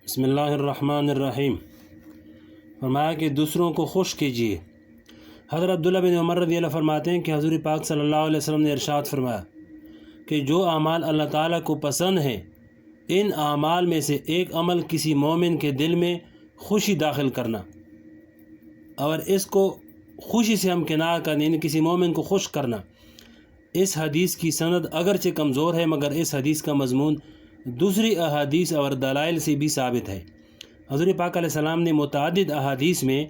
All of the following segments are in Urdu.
بسم اللہ الرحمن الرحیم۔ فرمایا کہ دوسروں کو خوش کیجیے۔ حضرت عبداللہ بن عمر رضی اللہ فرماتے ہیں کہ حضور پاک صلی اللہ علیہ وسلم نے ارشاد فرمایا کہ جو اعمال اللہ تعالیٰ کو پسند ہیں ان اعمال میں سے ایک عمل کسی مومن کے دل میں خوشی داخل کرنا، اور اس کو خوشی سے ہمکنار کرنا، یعنی کسی مومن کو خوش کرنا۔ اس حدیث کی سند اگرچہ کمزور ہے مگر اس حدیث کا مضمون دوسری احادیث اور دلائل سے بھی ثابت ہے۔ حضور پاک علیہ السلام نے متعدد احادیث میں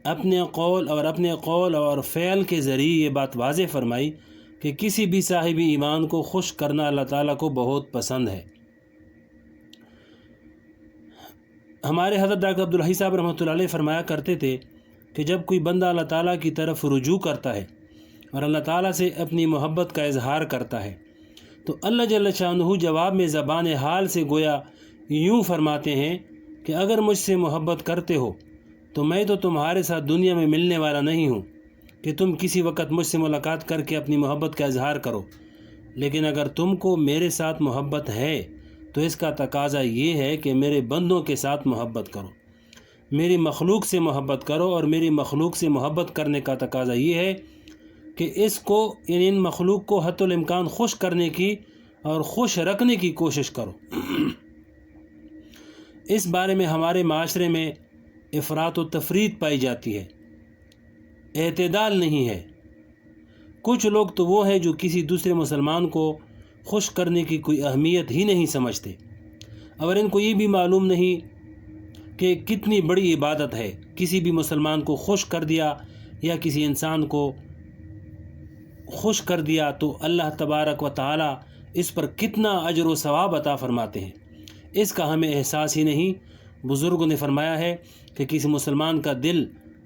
اپنے قول اور فعل کے ذریعے یہ بات واضح فرمائی کہ کسی بھی صاحب ایمان کو خوش کرنا اللہ تعالیٰ کو بہت پسند ہے۔ ہمارے حضرت ڈاکٹر عبدالحی صاحب رحمۃ اللہ علیہ فرمایا کرتے تھے کہ جب کوئی بندہ اللہ تعالیٰ کی طرف رجوع کرتا ہے اور اللہ تعالیٰ سے اپنی محبت کا اظہار کرتا ہے تو اللہ جل شانہ جواب میں زبان حال سے گویا یوں فرماتے ہیں کہ اگر مجھ سے محبت کرتے ہو تو میں تو تمہارے ساتھ دنیا میں ملنے والا نہیں ہوں کہ تم کسی وقت مجھ سے ملاقات کر کے اپنی محبت کا اظہار کرو، لیکن اگر تم کو میرے ساتھ محبت ہے تو اس کا تقاضا یہ ہے کہ میرے بندوں کے ساتھ محبت کرو، میری مخلوق سے محبت کرو، اور میری مخلوق سے محبت کرنے کا تقاضا یہ ہے کہ اس کو یعنی ان مخلوق کو حتی الامکان خوش کرنے کی اور خوش رکھنے کی کوشش کرو۔ اس بارے میں ہمارے معاشرے میں افراط و تفریط پائی جاتی ہے، اعتدال نہیں ہے۔ کچھ لوگ تو وہ ہیں جو کسی دوسرے مسلمان کو خوش کرنے کی کوئی اہمیت ہی نہیں سمجھتے، اور ان کو یہ بھی معلوم نہیں کہ کتنی بڑی عبادت ہے۔ کسی بھی مسلمان کو خوش کر دیا یا کسی انسان کو خوش کر دیا تو اللہ تبارک و تعالی اس پر کتنا اجر و ثواب عطا فرماتے ہیں، اس کا ہمیں احساس ہی نہیں۔ بزرگوں نے فرمایا ہے کہ کسی مسلمان کا دل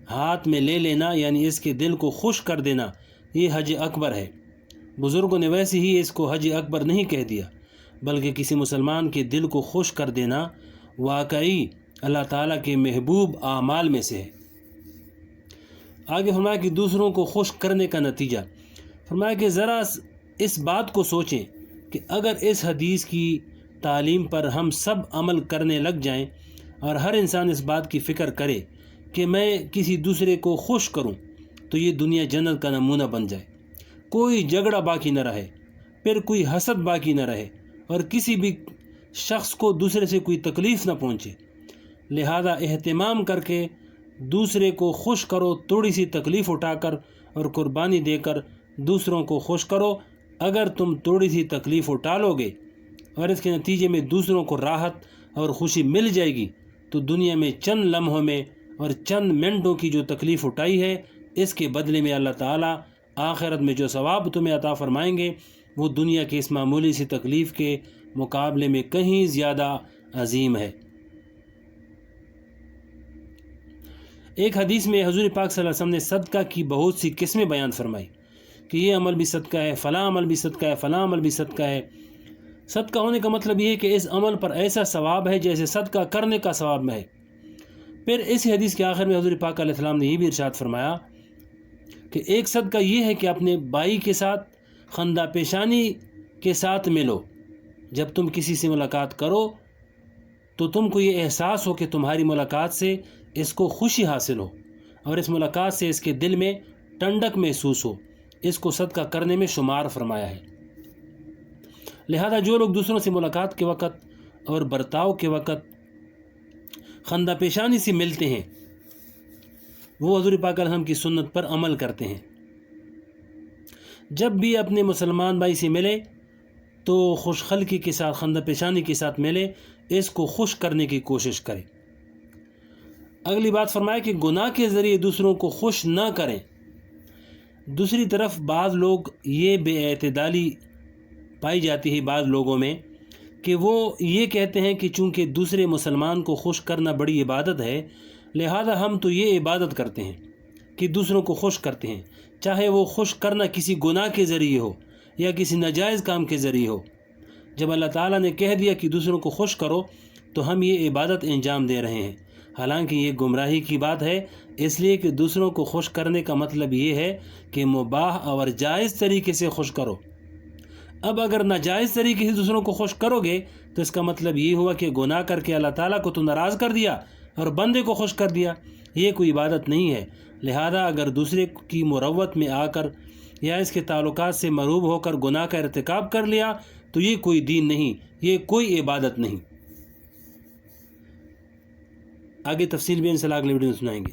ہاتھ میں لے لینا یعنی اس کے دل کو خوش کر دینا یہ حج اکبر ہے۔ بزرگوں نے ویسے ہی اس کو حج اکبر نہیں کہہ دیا بلکہ کسی مسلمان کے دل کو خوش کر دینا واقعی اللہ تعالیٰ کے محبوب اعمال میں سے ہے۔ آگے فرمایا کہ دوسروں کو خوش کرنے کا نتیجہ، فرمایا کہ ذرا اس بات کو سوچیں کہ اگر اس حدیث کی تعلیم پر ہم سب عمل کرنے لگ جائیں اور ہر انسان اس بات کی فکر کرے کہ میں کسی دوسرے کو خوش کروں تو یہ دنیا جنت کا نمونہ بن جائے، کوئی جھگڑا باقی نہ رہے، پھر کوئی حسد باقی نہ رہے، اور کسی بھی شخص کو دوسرے سے کوئی تکلیف نہ پہنچے۔ لہذا اہتمام کر کے دوسرے کو خوش کرو، تھوڑی سی تکلیف اٹھا کر اور قربانی دے کر دوسروں کو خوش کرو۔ اگر تم تھوڑی سی تکلیف اٹھا لو گے اور اس کے نتیجے میں دوسروں کو راحت اور خوشی مل جائے گی تو دنیا میں چند لمحوں میں اور چند منٹوں کی جو تکلیف اٹھائی ہے اس کے بدلے میں اللہ تعالیٰ آخرت میں جو ثواب تمہیں عطا فرمائیں گے وہ دنیا کی اس معمولی سی تکلیف کے مقابلے میں کہیں زیادہ عظیم ہے۔ ایک حدیث میں حضور پاک صلی اللہ علیہ وسلم نے صدقہ کی بہت سی قسمیں بیان فرمائی کہ یہ عمل بھی صدقہ ہے، فلاں عمل بھی صدقہ ہے، فلاں عمل بھی صدقہ ہے۔ صدقہ ہونے کا مطلب یہ ہے کہ اس عمل پر ایسا ثواب ہے جیسے صدقہ کرنے کا ثواب میں ہے۔ پھر اس حدیث کے آخر میں حضور پاک علیہ السلام نے یہ بھی ارشاد فرمایا کہ ایک صدقہ یہ ہے کہ اپنے بھائی کے ساتھ خندہ پیشانی کے ساتھ ملو۔ جب تم کسی سے ملاقات کرو تو تم کو یہ احساس ہو کہ تمہاری ملاقات سے اس کو خوشی حاصل ہو اور اس ملاقات سے اس کے دل میں ٹھنڈک محسوس ہو، اس کو صدقہ کرنے میں شمار فرمایا ہے۔ لہذا جو لوگ دوسروں سے ملاقات کے وقت اور برتاؤ کے وقت خندہ پیشانی سے ملتے ہیں وہ حضور پاک علیہ وسلم کی سنت پر عمل کرتے ہیں۔ جب بھی اپنے مسلمان بھائی سے ملے تو خوش خلقی کے ساتھ، خندہ پیشانی کے ساتھ ملے، اس کو خوش کرنے کی کوشش کرے۔ اگلی بات فرمایا کہ گناہ کے ذریعے دوسروں کو خوش نہ کریں۔ دوسری طرف بعض لوگ یہ بے اعتدالی پائی جاتی ہے بعض لوگوں میں کہ وہ یہ کہتے ہیں کہ چونکہ دوسرے مسلمان کو خوش کرنا بڑی عبادت ہے لہذا ہم تو یہ عبادت کرتے ہیں کہ دوسروں کو خوش کرتے ہیں، چاہے وہ خوش کرنا کسی گناہ کے ذریعے ہو یا کسی ناجائز کام کے ذریعے ہو۔ جب اللہ تعالیٰ نے کہہ دیا کہ دوسروں کو خوش کرو تو ہم یہ عبادت انجام دے رہے ہیں، حالانکہ یہ گمراہی کی بات ہے، اس لیے کہ دوسروں کو خوش کرنے کا مطلب یہ ہے کہ مباح اور جائز طریقے سے خوش کرو۔ اب اگر ناجائز طریقے سے دوسروں کو خوش کرو گے تو اس کا مطلب یہ ہوا کہ گناہ کر کے اللہ تعالیٰ کو تو ناراض کر دیا اور بندے کو خوش کر دیا. یہ کوئی عبادت نہیں ہے. لہذا اگر دوسرے کی مروت میں آ کر یا اس کے تعلقات سے مروب ہو کر گناہ کا ارتکاب کر لیا تو یہ کوئی دین نہیں، یہ کوئی عبادت نہیں. آگے تفصیل بھی انشاءاللہ اگلے ویڈیو میں سنائیں گے.